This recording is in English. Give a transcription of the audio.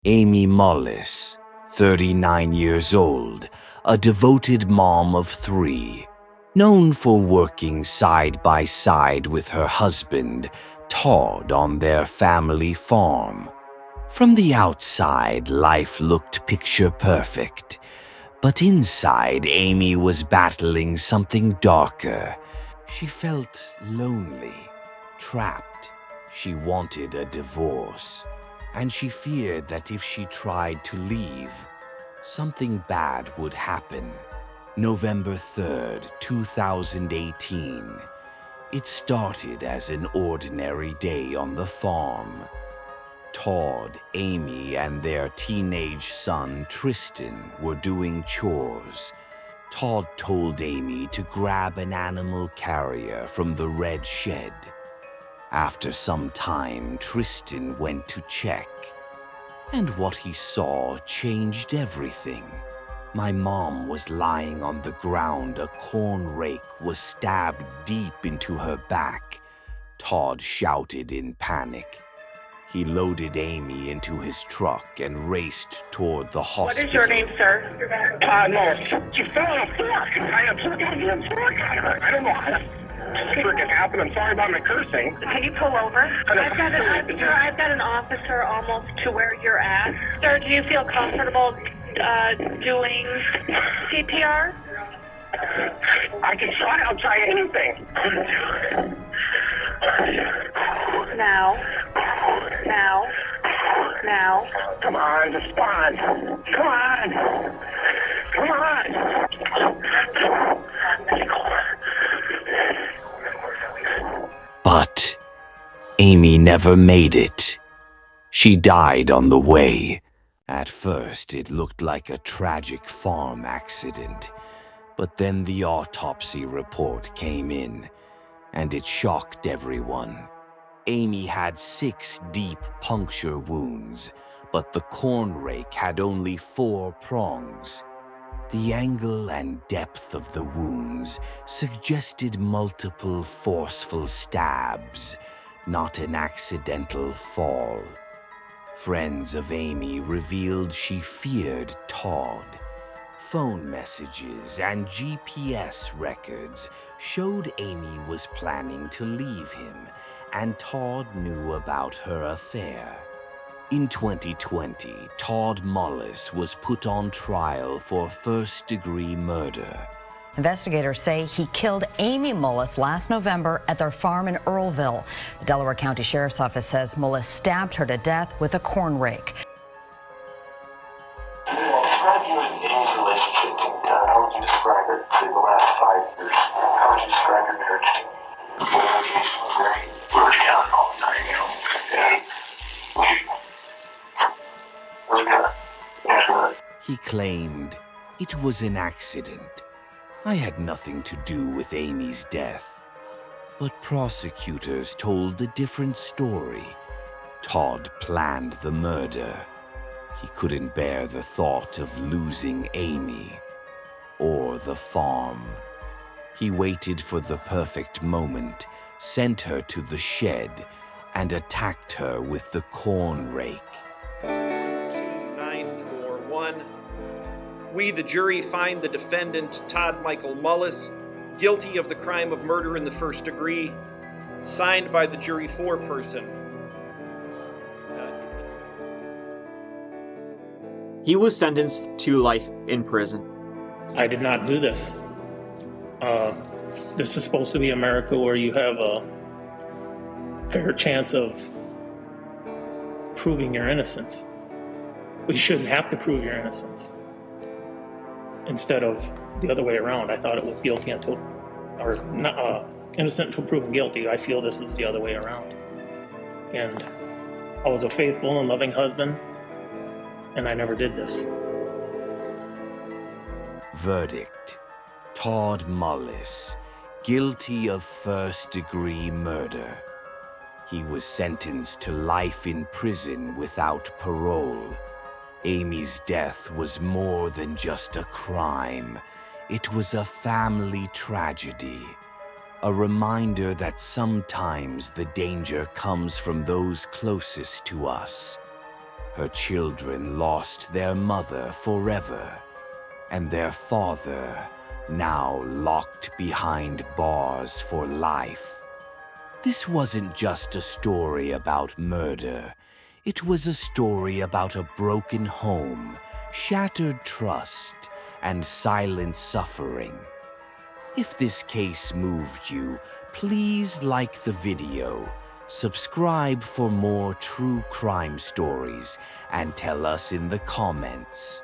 Amy Mullis, 39 years old, a devoted mom of 3, known for working side by side with her husband, Todd, on their family farm. From the outside, life looked picture perfect, but inside, Amy was battling something darker. She felt lonely, trapped. She wanted a divorce, and she feared that if she tried to leave, something bad would happen. November 3rd, 2018. It started as an ordinary day on the farm. Todd, Amy, and their teenage son, Tristan, were doing chores. Todd told Amy to grab an animal carrier from the red shed. After some time, Tristan went to check, and what he saw changed everything. My mom was lying on the ground. A corn rake was stabbed deep into her back. Todd shouted in panic. He loaded Amy into his truck and raced toward the hospital. What is your name, sir? Todd Mullis. She fell on a fork. I am so goddamn fork on her. I don't know how that freaking happened. I'm sorry about my cursing. Can you pull over? I've got an officer almost to where you're at. Sir, do you feel comfortable doing CPR? I can try. I'll try anything. Now. Come on, respond. Come on. But Amy never made it. She died on the way. At first, it looked like a tragic farm accident, but then the autopsy report came in, and it shocked everyone. Amy had 6 deep puncture wounds, but the corn rake had only 4 prongs. The angle and depth of the wounds suggested multiple forceful stabs, not an accidental fall. Friends of Amy revealed she feared Todd. Phone messages and GPS records showed Amy was planning to leave him, and Todd knew about her affair. In 2020, Todd Mullis was put on trial for first-degree murder. Investigators say he killed Amy Mullis last November at their farm in Earlville. The Delaware County Sheriff's Office says Mullis stabbed her to death with a corn rake. Describe you and Amy's relationship, and how would you describe it in the last 5 years? How would you describe your marriage? We were great. We were together all the time, and we got it. He claimed it was an accident. I had nothing to do with Amy's death. But prosecutors told a different story. Todd planned the murder. He couldn't bear the thought of losing Amy or the farm. He waited for the perfect moment, sent her to the shed, and attacked her with the corn rake. 941. We, the jury, find the defendant, Todd Michael Mullis, guilty of the crime of murder in the first degree, signed by the jury foreperson. He was sentenced to life in prison. I did not do this. This is supposed to be America, where you have a fair chance of proving your innocence. We shouldn't have to prove your innocence. Instead of the other way around. I thought it was guilty until, or innocent until proven guilty. I feel this is the other way around. And I was a faithful and loving husband, and I never did this. Verdict: Todd Mullis, guilty of first-degree murder. He was sentenced to life in prison without parole. Amy's death was more than just a crime. It was a family tragedy. A reminder that sometimes the danger comes from those closest to us. Her children lost their mother forever, and their father now locked behind bars for life. This wasn't just a story about murder. It was a story about a broken home, shattered trust, and silent suffering. If this case moved you, please like the video, subscribe for more true crime stories, and tell us in the comments.